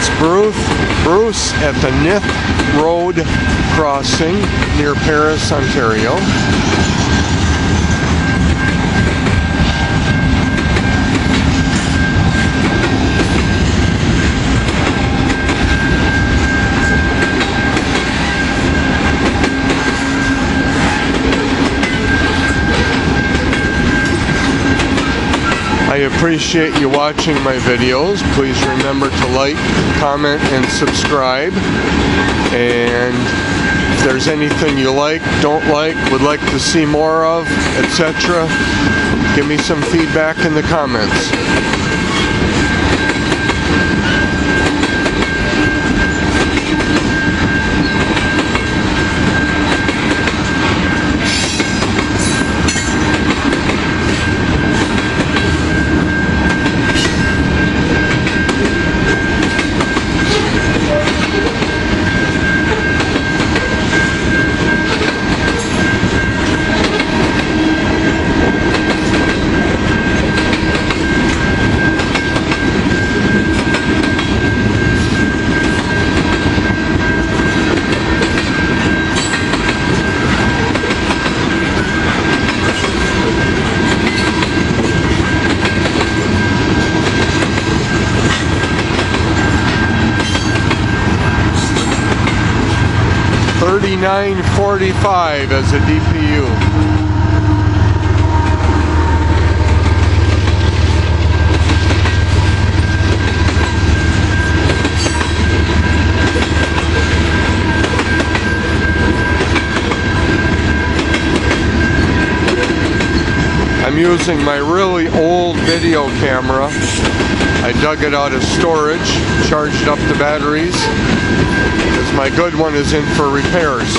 It's Bruce at the Nith Road crossing near Paris, Ontario. I appreciate you watching my videos. Please remember to like, comment, and subscribe. And if there's anything you like, don't like, would like to see more of, etc., give me some feedback in the comments. $39.45 as a DPU. I'm using my really old video camera. I dug it out of storage, charged up the batteries, because my good one is in for repairs.